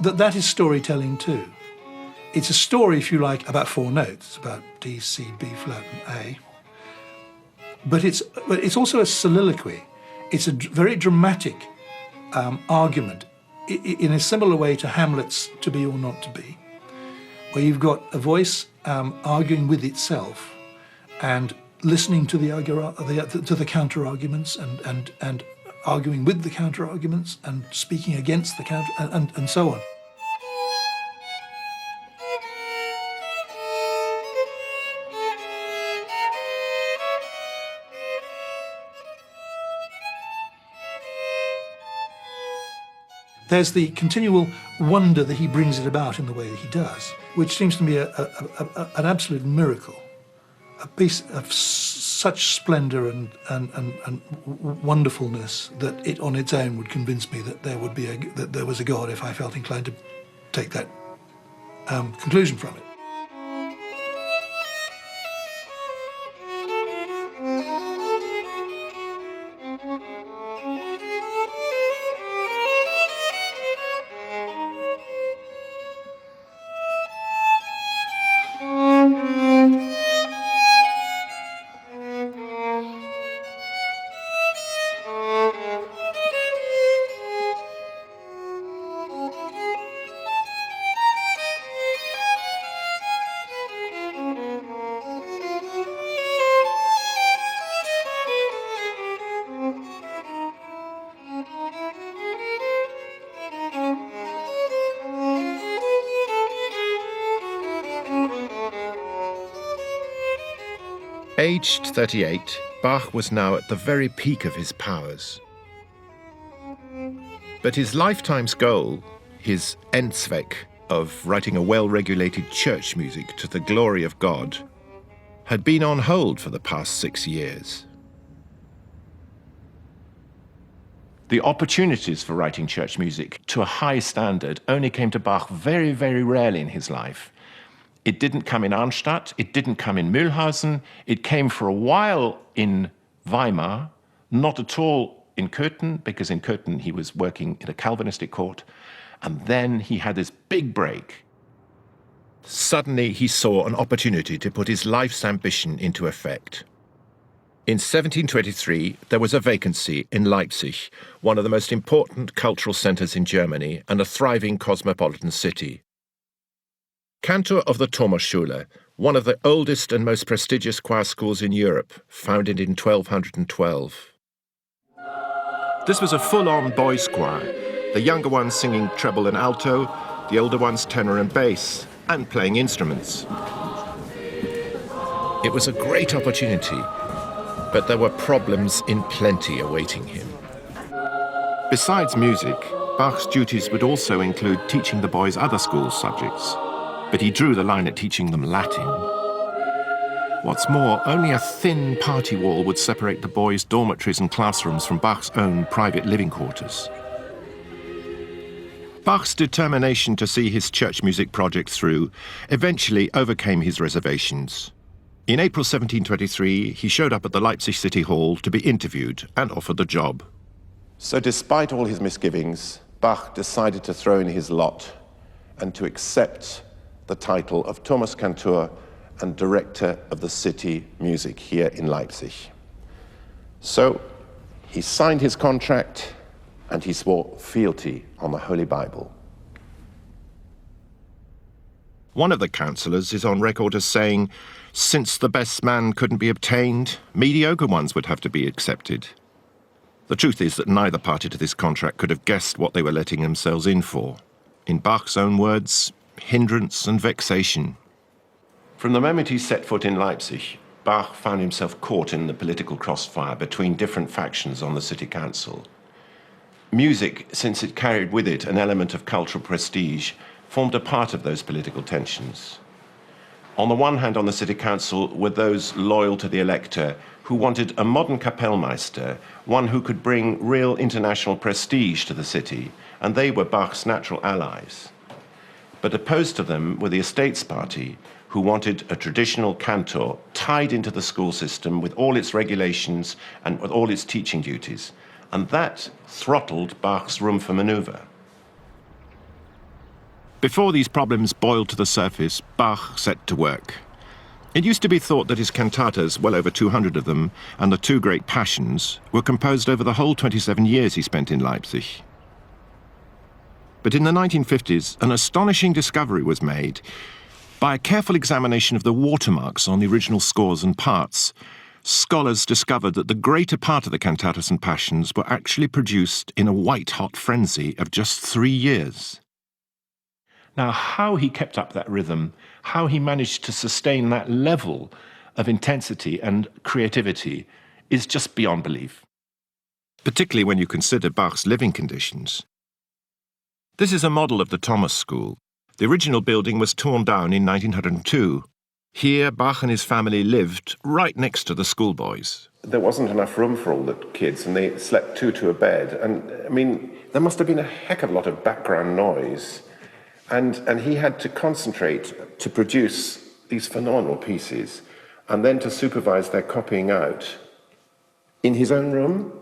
that is storytelling too. It's a story, if you like, about four notes, about D, C, B flat and A. But it's also a soliloquy. It's a very dramatic argument in a similar way to Hamlet's To Be or Not to Be, where you've got a voice arguing with itself and listening to the counter arguments and arguing with the counter arguments and speaking against the counter and so on. There's the continual wonder that he brings it about in the way that he does, which seems to me an absolute miracle, a piece of such splendour and wonderfulness that it on its own would convince me that there was a God if I felt inclined to take that conclusion from it. Aged 38, Bach was now at the very peak of his powers. But his lifetime's goal, his Endzweck of writing a well-regulated church music to the glory of God, had been on hold for the past 6 years. The opportunities for writing church music to a high standard only came to Bach very, very rarely in his life. It didn't come in Arnstadt, it didn't come in Mühlhausen, it came for a while in Weimar, not at all in Köthen, because in Köthen he was working in a Calvinistic court, and then he had this big break. Suddenly he saw an opportunity to put his life's ambition into effect. In 1723, there was a vacancy in Leipzig, one of the most important cultural centres in Germany and a thriving cosmopolitan city. Cantor of the Thomasschule, one of the oldest and most prestigious choir schools in Europe, founded in 1212. This was a full-on boys' choir, the younger ones singing treble and alto, the older ones tenor and bass, and playing instruments. It was a great opportunity, but there were problems in plenty awaiting him. Besides music, Bach's duties would also include teaching the boys other school subjects. But he drew the line at teaching them Latin. What's more, only a thin party wall would separate the boys' dormitories and classrooms from Bach's own private living quarters. Bach's determination to see his church music project through eventually overcame his reservations. In April 1723, he showed up at the Leipzig City Hall to be interviewed and offered the job. So despite all his misgivings, Bach decided to throw in his lot and to accept the title of Thomas Cantor and director of the city music here in Leipzig. So he signed his contract and he swore fealty on the Holy Bible. One of the councillors is on record as saying, since the best man couldn't be obtained, mediocre ones would have to be accepted. The truth is that neither party to this contract could have guessed what they were letting themselves in for. In Bach's own words, hindrance and vexation. From the moment he set foot in Leipzig, Bach found himself caught in the political crossfire between different factions on the city council. Music, since it carried with it an element of cultural prestige, formed a part of those political tensions. On the one hand, on the city council were those loyal to the elector who wanted a modern Kapellmeister, one who could bring real international prestige to the city, and they were Bach's natural allies. But opposed to them were the Estates Party, who wanted a traditional cantor tied into the school system with all its regulations and with all its teaching duties. And that throttled Bach's room for maneuver. Before these problems boiled to the surface, Bach set to work. It used to be thought that his cantatas, well over 200 of them, and the two great passions, were composed over the whole 27 years he spent in Leipzig. But in the 1950s, an astonishing discovery was made. By a careful examination of the watermarks on the original scores and parts, scholars discovered that the greater part of the cantatas and passions were actually produced in a white-hot frenzy of just 3 years. Now, how he kept up that rhythm, how he managed to sustain that level of intensity and creativity is just beyond belief. Particularly when you consider Bach's living conditions. This is a model of the Thomas School. The original building was torn down in 1902. Here, Bach and his family lived right next to the schoolboys. There wasn't enough room for all the kids, and they slept two to a bed. And, I mean, there must have been a heck of a lot of background noise. And he had to concentrate to produce these phenomenal pieces and then to supervise their copying out in his own room.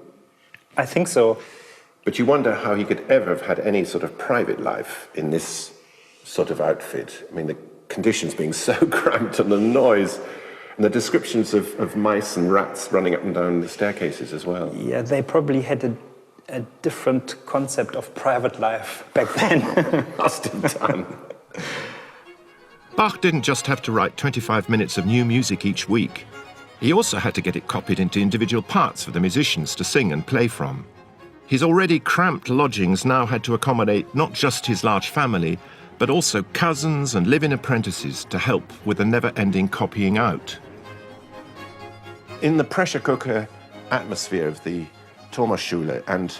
I think so. But you wonder how he could ever have had any sort of private life in this sort of outfit. I mean, the conditions being so cramped and the noise and the descriptions of mice and rats running up and down the staircases as well. Yeah, they probably had a different concept of private life back then. Must have done. Bach didn't just have to write 25 minutes of new music each week. He also had to get it copied into individual parts for the musicians to sing and play from. His already cramped lodgings now had to accommodate not just his large family, but also cousins and live-in apprentices to help with the never-ending copying out. In the pressure cooker atmosphere of the Thomasschule and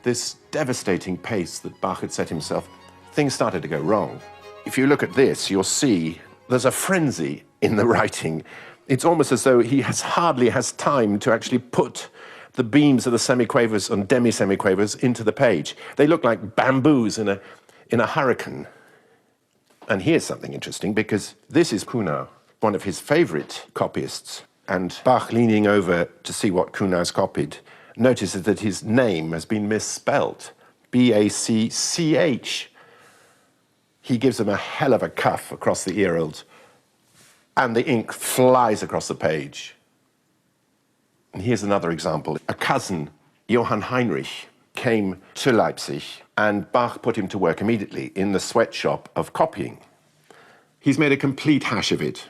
this devastating pace that Bach had set himself, things started to go wrong. If you look at this, you'll see there's a frenzy in the writing. It's almost as though he hardly has time to actually put the beams of the semiquavers and demi-semiquavers into the page. They look like bamboos in a hurricane. And here's something interesting, because this is Kuhnau, one of his favorite copyists. And Bach, leaning over to see what Kuhnau's copied, notices that his name has been misspelt, B-A-C-C-H. He gives him a hell of a cuff across the earlobe, and the ink flies across the page. And here's another example. A cousin, Johann Heinrich, came to Leipzig, and Bach put him to work immediately in the sweatshop of copying. He's made a complete hash of it.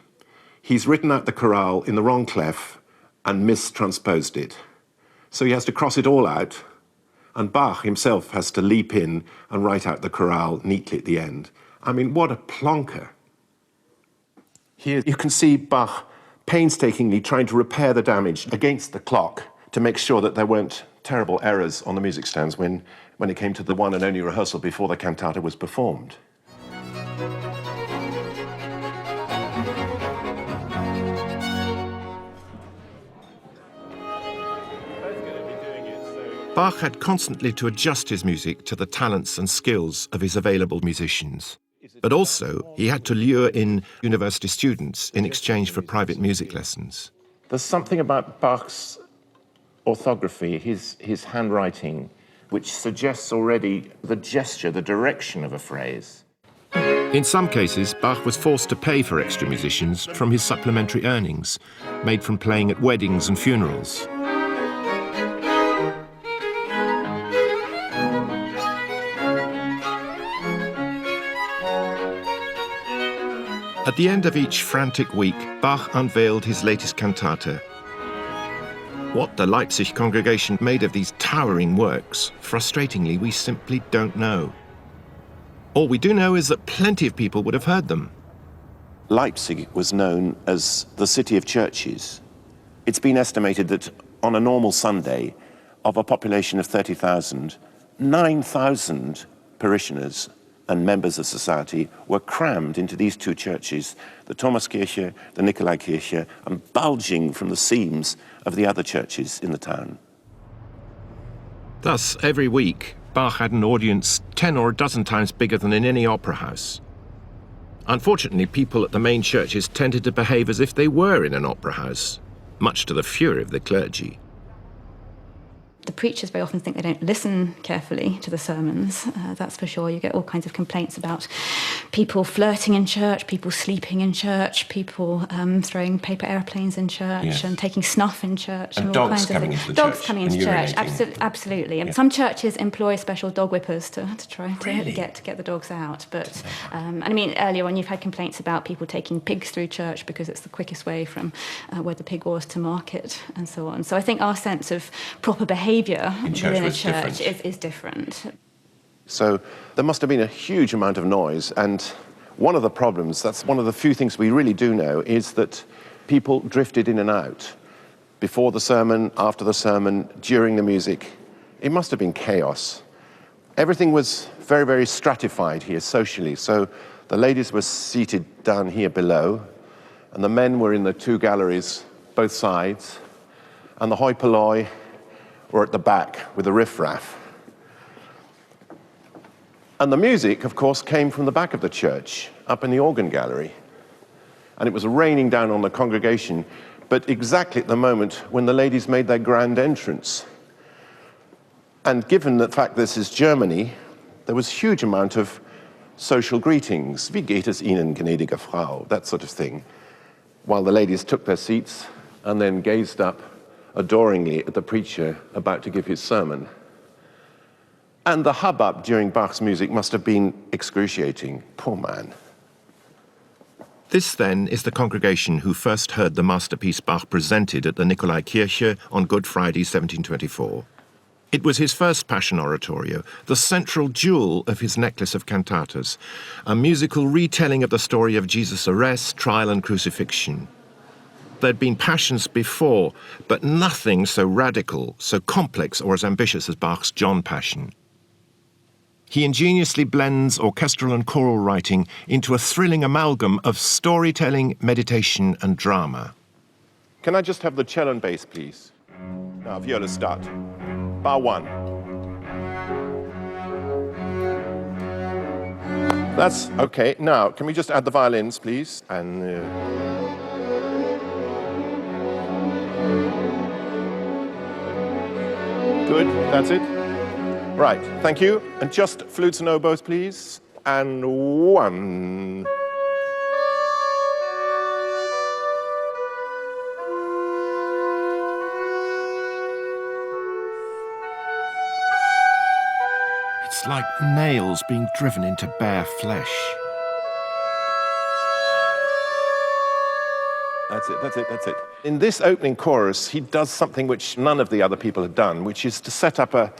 He's written out the chorale in the wrong clef and mistransposed it. So he has to cross it all out, and Bach himself has to leap in and write out the chorale neatly at the end. I mean, what a plonker. Here you can see Bach painstakingly trying to repair the damage against the clock to make sure that there weren't terrible errors on the music stands when it came to the one and only rehearsal before the cantata was performed. Bach had constantly to adjust his music to the talents and skills of his available musicians. But also, he had to lure in university students in exchange for private music lessons. There's something about Bach's orthography, his handwriting, which suggests already the gesture, the direction of a phrase. In some cases, Bach was forced to pay for extra musicians from his supplementary earnings, made from playing at weddings and funerals. At the end of each frantic week, Bach unveiled his latest cantata. What the Leipzig congregation made of these towering works, frustratingly, we simply don't know. All we do know is that plenty of people would have heard them. Leipzig was known as the city of churches. It's been estimated that on a normal Sunday, of a population of 30,000, 9,000 parishioners and members of society were crammed into these two churches, the Thomaskirche, the Nikolaikirche, and bulging from the seams of the other churches in the town. Thus, every week, Bach had an audience 10 or a dozen times bigger than in any opera house. Unfortunately, people at the main churches tended to behave as if they were in an opera house, much to the fury of the clergy. The preachers very often think they don't listen carefully to the sermons, that's for sure. You get all kinds of complaints about people flirting in church, people sleeping in church, people throwing paper airplanes in church, Yes. and taking snuff in church. And all dogs kinds coming of into the dogs church coming and into church, urinating. absolutely. And Yeah. some churches employ special dog whippers to try to Really? get the dogs out. But and I mean, earlier on you've had complaints about people taking pigs through church because it's the quickest way from where the pig was to market and so on. So I think our sense of proper behaviour within a church is different. So there must have been a huge amount of noise, and one of the problems, that's one of the few things we really do know, is that people drifted in and out before the sermon, after the sermon, during the music. It must have been chaos. Everything was very, very stratified here socially. So the ladies were seated down here below, and the men were in the two galleries, both sides, and the hoi polloi were at the back with the riffraff. And the music, of course, came from the back of the church, up in the organ gallery. And it was raining down on the congregation, but exactly at the moment when the ladies made their grand entrance. And given the fact this is Germany, there was a huge amount of social greetings. Wie geht es Ihnen, gnädige Frau? That sort of thing. While the ladies took their seats and then gazed up adoringly at the preacher about to give his sermon. And the hubbub during Bach's music must have been excruciating. Poor man. This, then, is the congregation who first heard the masterpiece Bach presented at the Nikolaikirche on Good Friday, 1724. It was his first Passion oratorio, the central jewel of his necklace of cantatas, a musical retelling of the story of Jesus' arrest, trial and crucifixion. There'd been passions before, but nothing so radical, so complex or as ambitious as Bach's John Passion. He ingeniously blends orchestral and choral writing into a thrilling amalgam of storytelling, meditation and drama. Can I just have the cello and bass, please? Now, viola start. Bar one. That's okay. Now, can we just add the violins, please? And good, that's it. Right, thank you. And just flutes and oboes, please. And one. It's like nails being driven into bare flesh. That's it. In this opening chorus, he does something which none of the other people had done, which is to set up a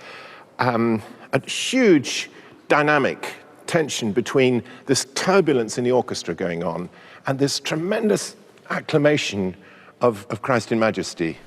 huge dynamic tension between this turbulence in the orchestra going on and this tremendous acclamation of Christ in Majesty.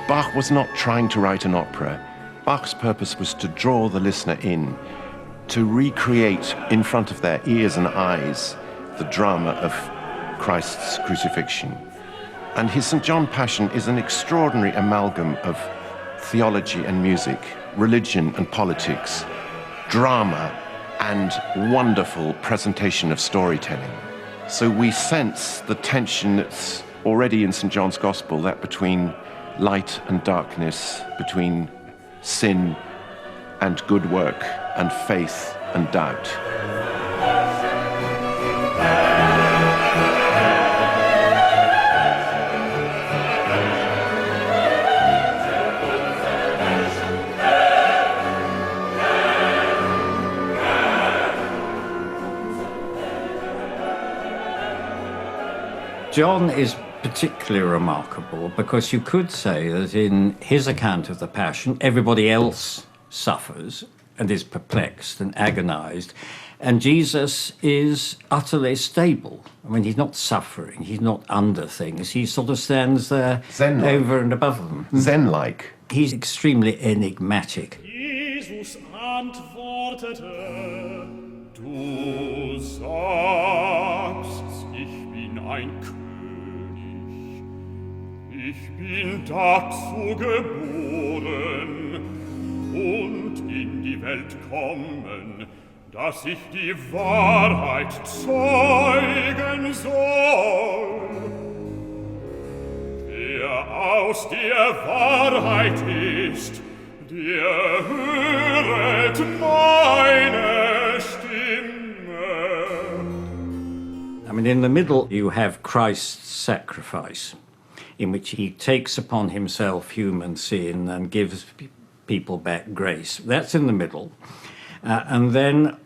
Bach was not trying to write an opera. Bach's purpose was to draw the listener in, to recreate in front of their ears and eyes the drama of Christ's crucifixion. And his St. John Passion is an extraordinary amalgam of theology and music, religion and politics, drama and wonderful presentation of storytelling. So we sense the tension that's already in St. John's Gospel, that between light and darkness, between sin and good work, and faith and doubt. John is particularly remarkable because you could say that in his account of the Passion, everybody else suffers and is perplexed and agonized, and Jesus is utterly stable. I mean, he's not suffering, he's not under things, he sort of stands there Zen-like. over and above them. Zen-like. He's extremely enigmatic. Jesus antwortete, du sagst, ich bin ein König, ich bin dazu geboren und in die Welt kommen, dass ich die Wahrheit zeugen soll. Wer aus der Wahrheit ist, der höret meine Stimme. I mean, in the middle, you have Christ's sacrifice, in which he takes upon himself human sin and gives people back grace. That's in the middle. And then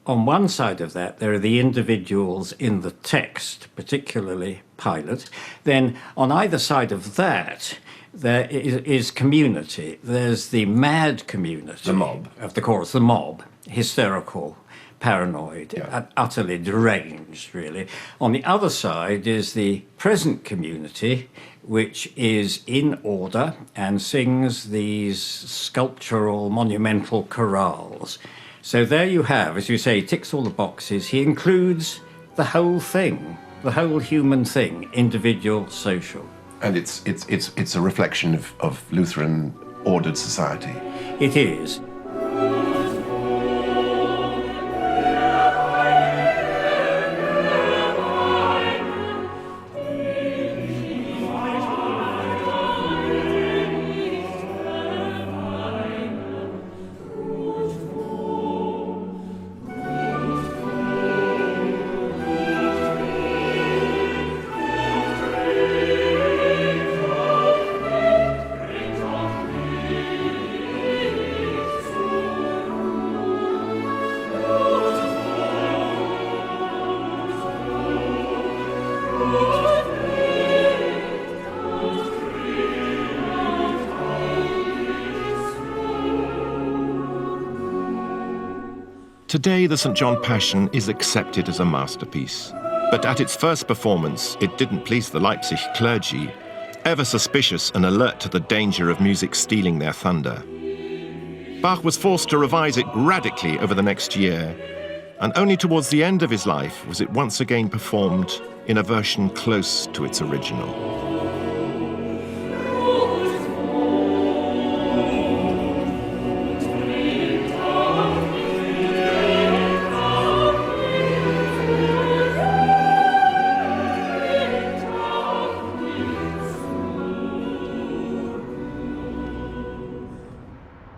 on one side of that, there are the individuals in the text, particularly Pilate. Then on either side of that, there is community. There's the mad community. The mob. Of the chorus, the mob, hysterical, paranoid, Yeah. utterly deranged, really. On the other side is the present community, which is in order and sings these sculptural, monumental chorales. So there you have, as you say, he ticks all the boxes. He includes the whole thing, the whole human thing, individual, social. And it's a reflection of Lutheran ordered society. It is. Today, the St. John Passion is accepted as a masterpiece. But at its first performance, it didn't please the Leipzig clergy, ever suspicious and alert to the danger of music stealing their thunder. Bach was forced to revise it radically over the next year, and only towards the end of his life was it once again performed in a version close to its original.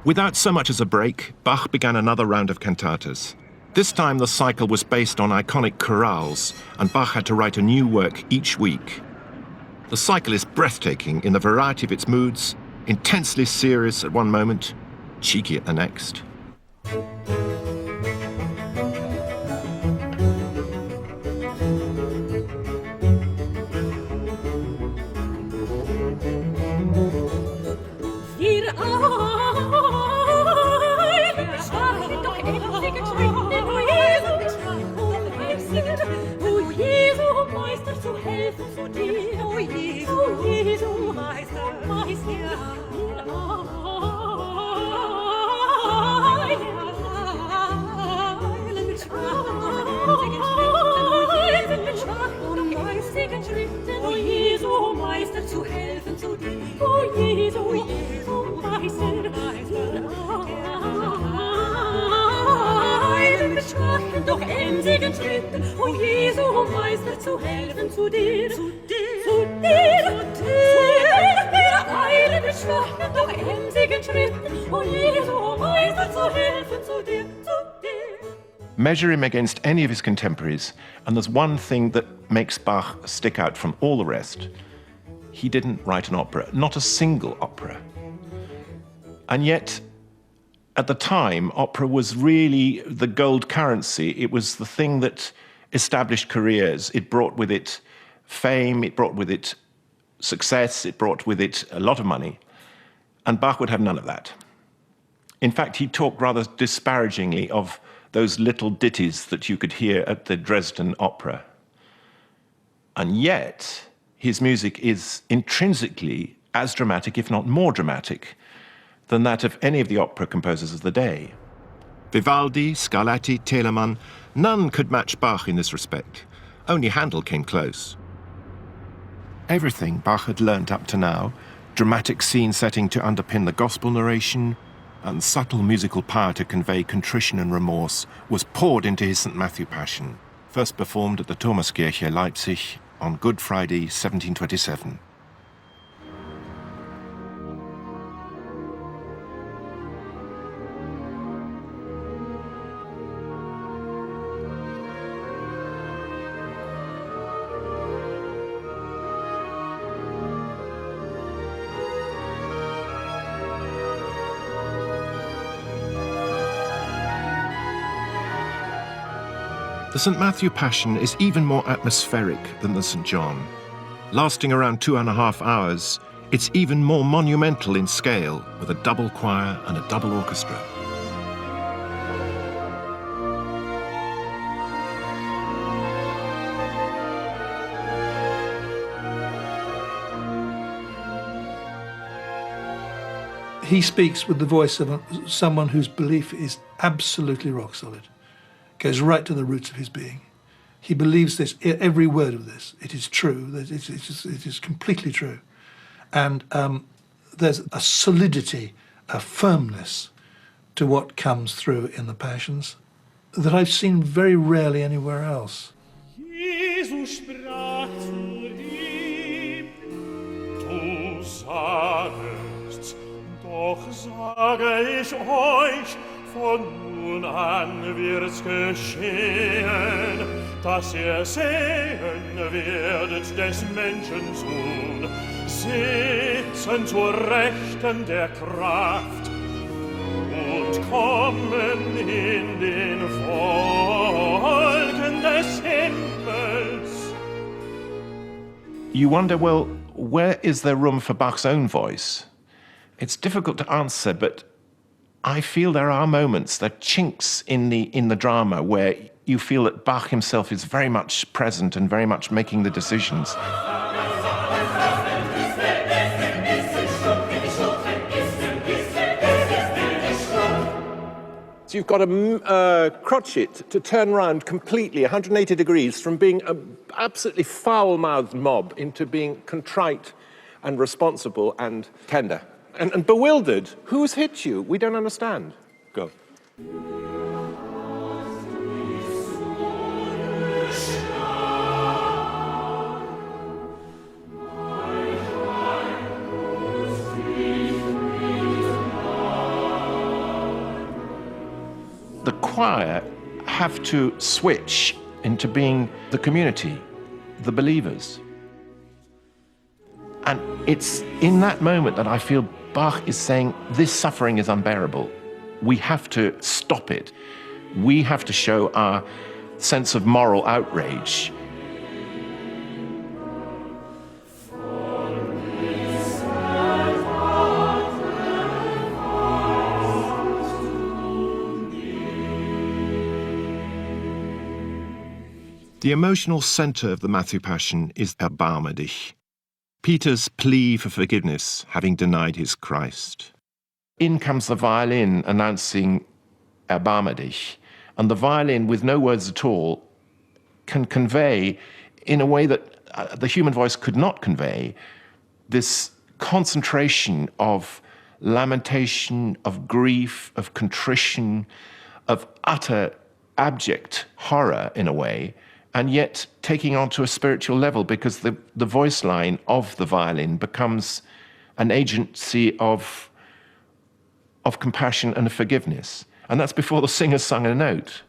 Without so much as a break, Bach began another round of cantatas. This time the cycle was based on iconic chorales, and Bach had to write a new work each week. The cycle is breathtaking in the variety of its moods, intensely serious at one moment, cheeky at the next. Doch emsigen Schritten, o Jesu, o Meister, zu helfen zu dir, zu dir, wir eilen mit schwachen, doch emsigen Schritten, o Jesu, o Meister, zu helfen zu dir, zu dir. Measure him against any of his contemporaries, and there's one thing that makes Bach stick out from all the rest. He didn't write an opera, not a single opera. And yet, at the time, opera was really the gold currency. It was the thing that established careers. It brought with it fame, it brought with it success, it brought with it a lot of money. And Bach would have none of that. In fact, he talked rather disparagingly of those little ditties that you could hear at the Dresden Opera. And yet, his music is intrinsically as dramatic, if not more dramatic, than that of any of the opera composers of the day. Vivaldi, Scarlatti, Telemann, none could match Bach in this respect. Only Handel came close. Everything Bach had learnt up to now, dramatic scene setting to underpin the gospel narration, and subtle musical power to convey contrition and remorse, was poured into his St. Matthew Passion, first performed at the Thomaskirche, Leipzig, on Good Friday, 1727. The St. Matthew Passion is even more atmospheric than the St. John. Lasting around 2.5 hours, it's even more monumental in scale, with a double choir and a double orchestra. He speaks with the voice of someone whose belief is absolutely rock solid. Goes right to the roots of his being. He believes this, every word of this. It is true. It is completely true. And there's a solidity, a firmness to what comes through in the Passions that I've seen very rarely anywhere else. Jesus sprach zu ihm, du sagst, doch sage ich euch, von nun an wird's geschehen, dass ihr sehen werdet des Menschen Sohn, sitzen zur Rechten der Kraft und kommen in den Wolken des Himmels. You wonder, well, where is there room for Bach's own voice? It's difficult to answer, but I feel there are moments, there are chinks in the drama where you feel that Bach himself is very much present and very much making the decisions. So you've got a crotchet to turn around completely 180 degrees from being an absolutely foul-mouthed mob into being contrite and responsible and tender. And bewildered. Who's hit you? We don't understand. Go. The choir have to switch into being the community, the believers. And it's in that moment that I feel Bach is saying, this suffering is unbearable. We have to stop it. We have to show our sense of moral outrage. The emotional center of the Matthew Passion is Erbarme dich, Peter's plea for forgiveness, having denied his Christ. In comes the violin announcing Erbarme dich, and the violin, with no words at all, can convey, in a way that the human voice could not convey, this concentration of lamentation, of grief, of contrition, of utter abject horror in a way, and yet taking on to a spiritual level, because the voice line of the violin becomes an agency of compassion and of forgiveness. And that's before the singer sung a note.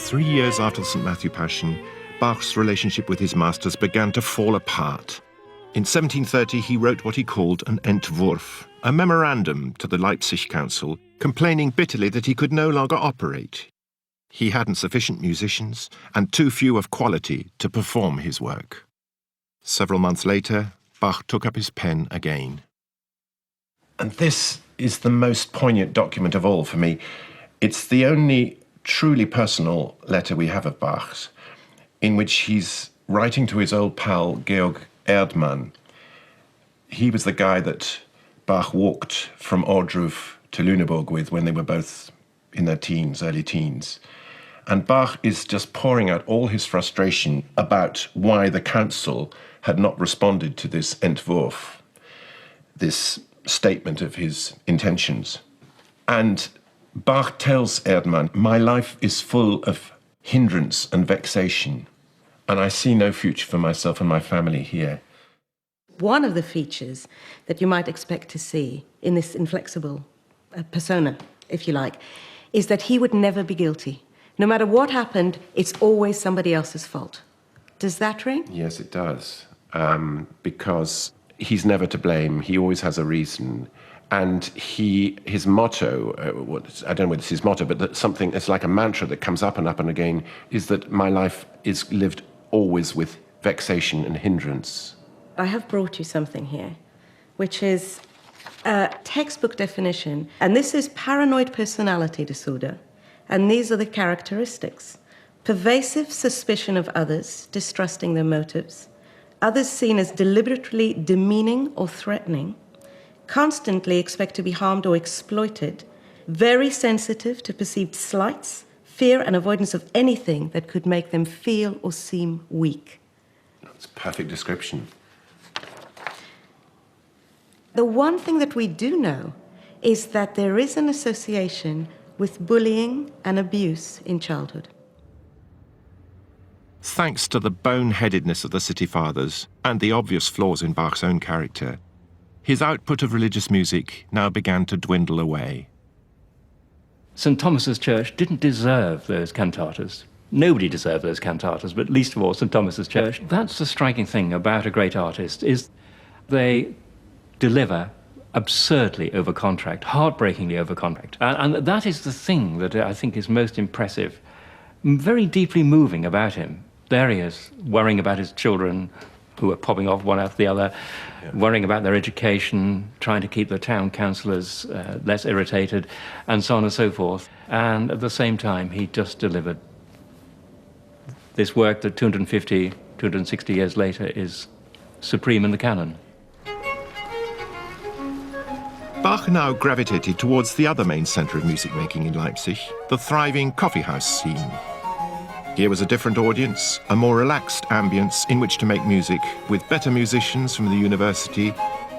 Three years after the St. Matthew Passion, Bach's relationship with his masters began to fall apart. In 1730, he wrote what he called an Entwurf, a memorandum to the Leipzig Council, complaining bitterly that he could no longer operate. He hadn't sufficient musicians and too few of quality to perform his work. Several months later, Bach took up his pen again. And this is the most poignant document of all for me. It's the only truly personal letter we have of Bach's, in which he's writing to his old pal, Georg Erdmann. He was the guy that Bach walked from Ohrdruf to Lüneburg with when they were both in their teens, early teens. And Bach is just pouring out all his frustration about why the council had not responded to this Entwurf, this statement of his intentions. And Bach tells Erdmann, "My life is full of hindrance and vexation, and I see no future for myself and my family here." One of the features that you might expect to see in this inflexible persona, if you like, is that he would never be guilty. No matter what happened, it's always somebody else's fault. Does that ring? Yes, it does, because he's never to blame. He always has a reason. And his motto, I don't know whether it's his motto, but something that's like a mantra that comes up and again, is that my life is lived always with vexation and hindrance. I have brought you something here, which is a textbook definition, and this is paranoid personality disorder, and these are the characteristics: pervasive suspicion of others, distrusting their motives, others seen as deliberately demeaning or threatening, constantly expect to be harmed or exploited, very sensitive to perceived slights, fear and avoidance of anything that could make them feel or seem weak. That's a perfect description. The one thing that we do know is that there is an association with bullying and abuse in childhood. Thanks to the boneheadedness of the City Fathers and the obvious flaws in Bach's own character, his output of religious music now began to dwindle away. St. Thomas's Church didn't deserve those cantatas. Nobody deserved those cantatas, but least of all St. Thomas's Church. That's the striking thing about a great artist, is they deliver absurdly over contract, heartbreakingly over contract. And that is the thing that I think is most impressive, very deeply moving about him. There he is, worrying about his children, who are popping off one after the other, worrying about their education, trying to keep the town councillors less irritated, and so on and so forth. And at the same time, he just delivered this work that 250, 260 years later is supreme in the canon. Bach now gravitated towards the other main centre of music making in Leipzig, the thriving coffeehouse scene. Here was a different audience, a more relaxed ambience in which to make music, with better musicians from the university,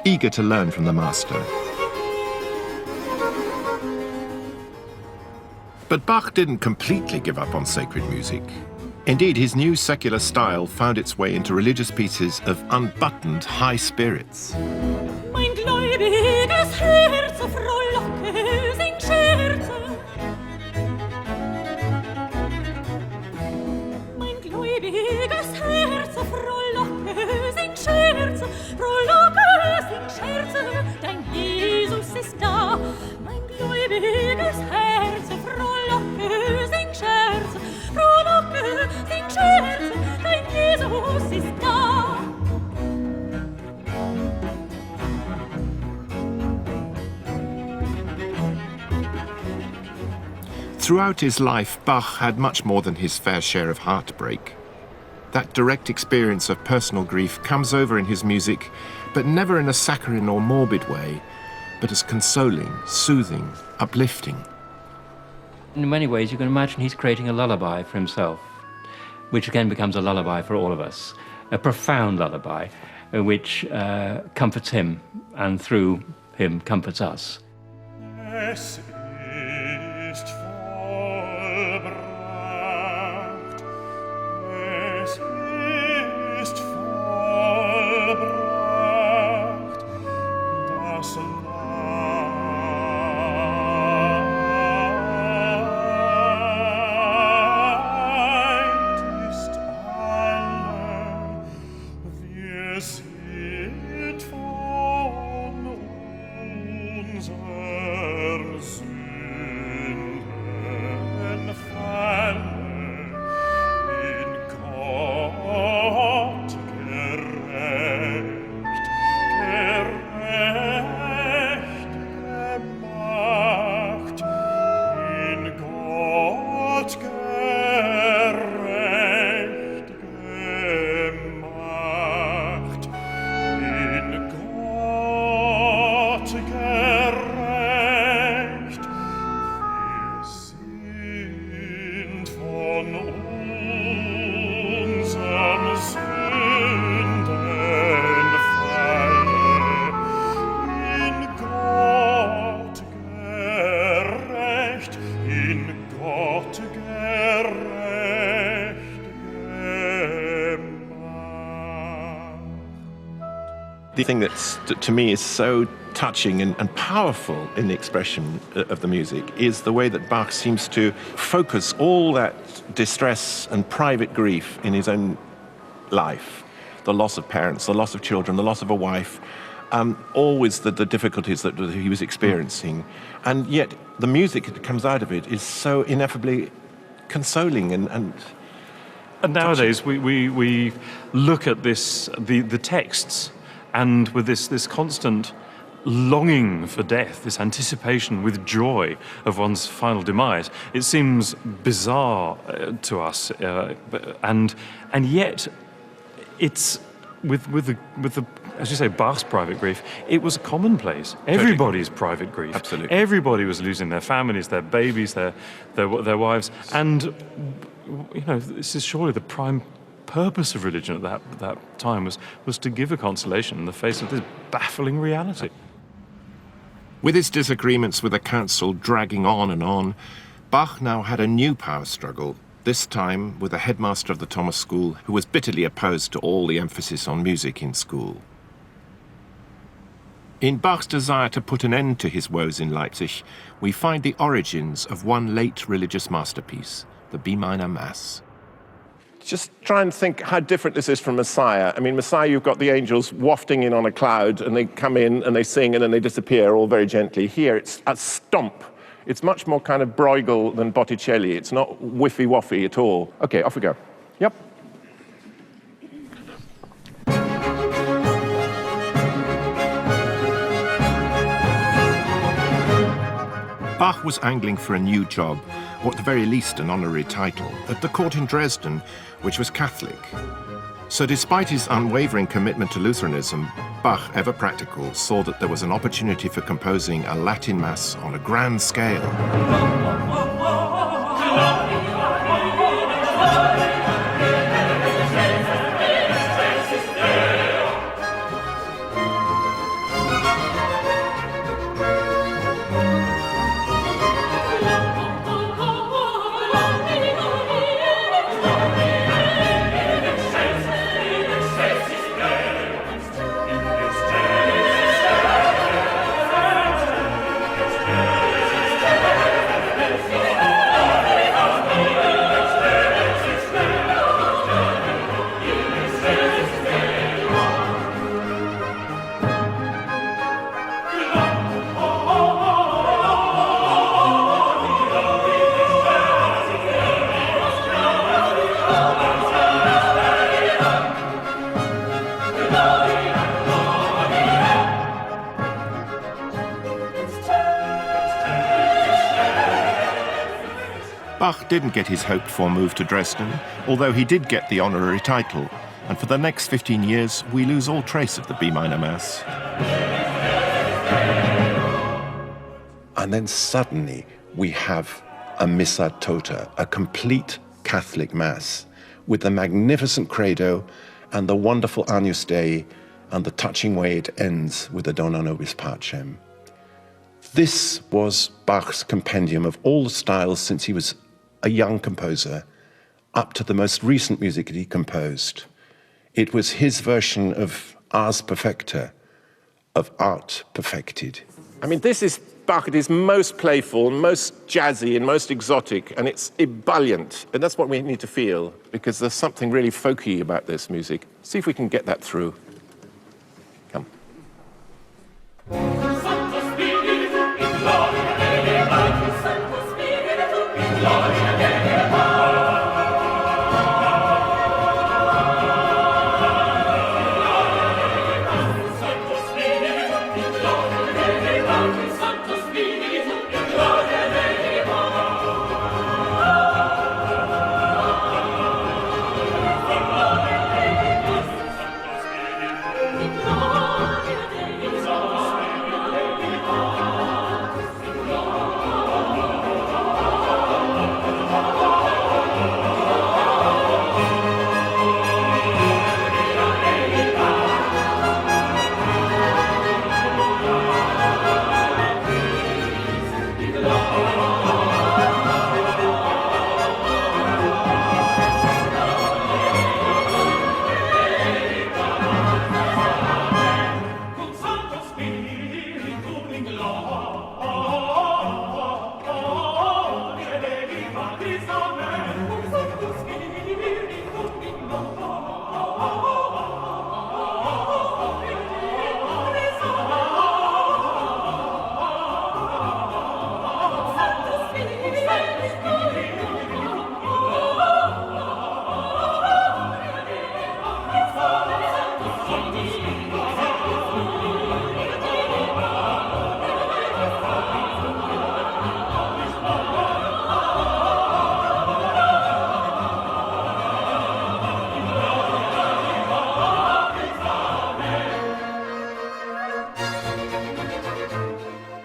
eager to learn from the master. But Bach didn't completely give up on sacred music. Indeed, his new secular style found its way into religious pieces of unbuttoned high spirits. Mein gläubiges Herz frohlocke, sing Scherze. Mein gläubiges Herz frohlocke, sing Scherze. Frohlocke, sing Scherze, dein Jesus ist da. Mein gläubiges Herz frohlocke, sing Scherze. Frohlocke, sing Scherze, dein Jesus ist da. Throughout his life, Bach had much more than his fair share of heartbreak. That direct experience of personal grief comes over in his music, but never in a saccharine or morbid way, but as consoling, soothing, uplifting. In many ways, you can imagine he's creating a lullaby for himself, which again becomes a lullaby for all of us, a profound lullaby, which comforts him, and through him comforts us. Es ist vollbracht. Es ist vollbracht. Das Leid ist alle. Wir sind von unseren Sünden fallen, in Gott gerecht, gerecht gemacht, in Gott gerecht gemacht, in Gott gerecht. Wir sind von unseren Sünden fallen, in Gott gerecht, in Gott gerecht gemacht. The thing that to me is so touching and powerful in the expression of the music is the way that Bach seems to focus all that distress and private grief in his own life. The loss of parents, the loss of children, the loss of a wife, always the difficulties that he was experiencing. And yet the music that comes out of it is so ineffably consoling and nowadays we look at this, the texts, and with this constant longing for death, this anticipation with joy of one's final demise, it seems bizarre to us, and yet it's with the as you say, Bach's private grief, it was commonplace. Everybody's private grief. Absolutely. Everybody was losing their families, their babies, their wives, and you know, this is surely the prime purpose of religion at that time was to give a consolation in the face of this baffling reality. with his disagreements with the council dragging on and on, Bach now had a new power struggle this time with a headmaster of the Thomas School who was bitterly opposed to all the emphasis on music in school. In Bach's desire to put an end to his woes in Leipzig, we find the origins of one late religious masterpiece, the B minor Mass. Just try and think how different this is from Messiah. I mean, Messiah, you've got the angels wafting in on a cloud, and they come in and they sing and then they disappear all very gently. Here, it's a stomp. It's much more kind of Bruegel than Botticelli. It's not whiffy-waffy at all. Okay, off we go. Yep. Bach was angling for a new job, or at the very least an honorary title, at the court in Dresden, which was Catholic. So despite his unwavering commitment to Lutheranism, Bach, ever practical, saw that there was an opportunity for composing a Latin Mass on a grand scale. Bach didn't get his hoped-for move to Dresden, although he did get the honorary title, and for the next 15 years we lose all trace of the B minor Mass. And then suddenly we have a Missa Tota, a complete Catholic Mass, with the magnificent credo and the wonderful Agnus Dei and the touching way it ends with the Dona Nobis Pacem. This was Bach's compendium of all the styles since he was a young composer, up to the most recent music that he composed. It was his version of Ars Perfecta, of art perfected. I mean, this is Bach at his most playful, most jazzy, and most exotic, and it's ebullient. And that's what we need to feel, because there's something really folky about this music. See if we can get that through. Come.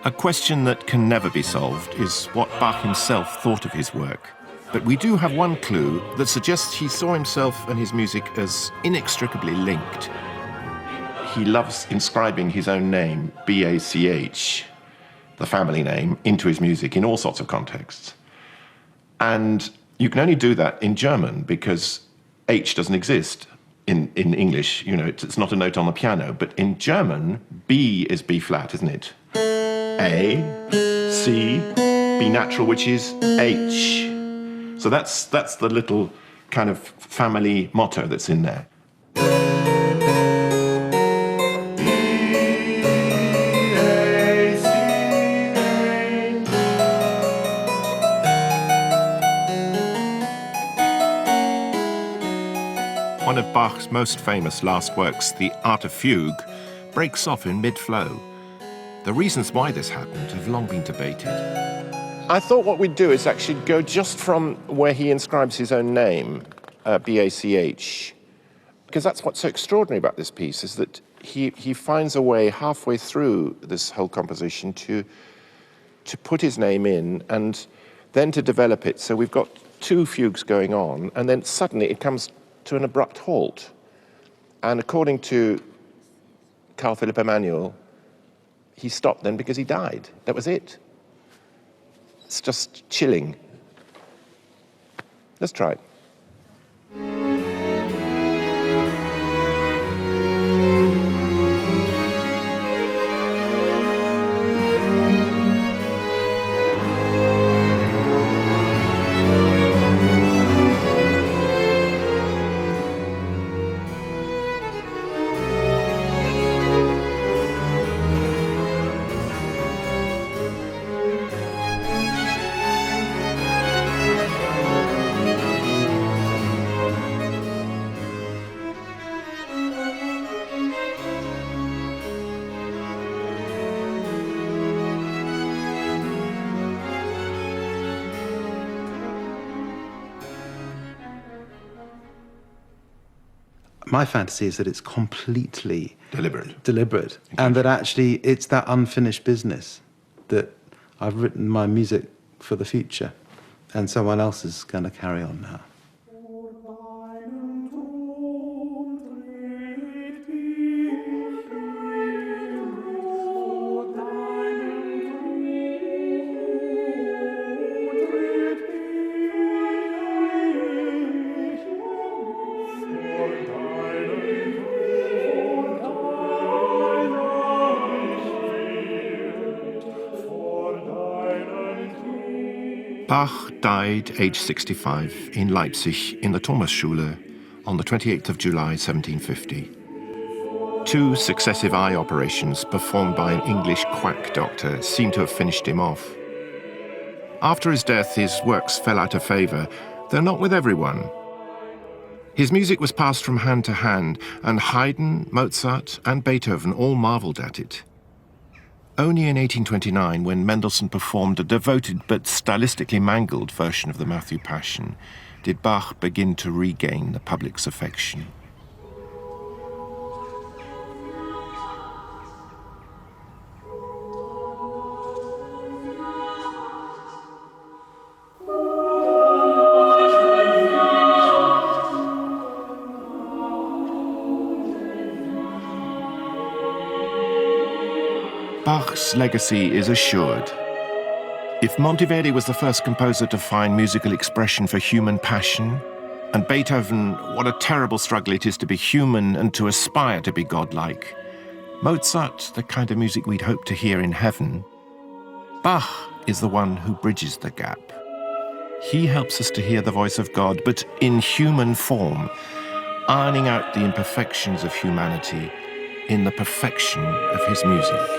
A question that can never be solved is what Bach himself thought of his work. But we do have one clue that suggests he saw himself and his music as inextricably linked. He loves inscribing his own name, B-A-C-H, the family name, into his music in all sorts of contexts. And You can only do that in German because H doesn't exist in English. You know, it's not a note on the piano. But in German, B is B flat, isn't it? A, C, B natural, which is H. So that's the little kind of family motto that's in there. One of Bach's most famous last works, the Art of Fugue, breaks off in mid-flow. The reasons why this happened have long been debated. I thought what we'd do is actually go just from where he inscribes his own name, B-A-C-H, because that's what's so extraordinary about this piece, is that he finds a way halfway through this whole composition to put his name in and then to develop it. So we've got two fugues going on, and then suddenly it comes to an abrupt halt. And according to Carl Philipp Emanuel, he stopped then because he died. That was it. It's just chilling. Let's try it. My fantasy is that it's completely deliberate, and that actually it's that unfinished business that I've written my music for the future, and someone else is going to carry on now. Bach died aged 65 in Leipzig in the Thomasschule on the 28th of July 1750. 2 successive eye operations performed by an English quack doctor seem to have finished him off. After his death, his works fell out of favour, though not with everyone. His music was passed from hand to hand, and Haydn, Mozart and Beethoven all marvelled at it. Only in 1829, when Mendelssohn performed a devoted but stylistically mangled version of the Matthew Passion, did Bach begin to regain the public's affection. Bach's legacy is assured. If Monteverdi was the first composer to find musical expression for human passion, and Beethoven, what a terrible struggle it is to be human and to aspire to be godlike, Mozart, the kind of music we'd hope to hear in heaven, Bach is the one who bridges the gap. He helps us to hear the voice of God, but in human form, ironing out the imperfections of humanity in the perfection of his music.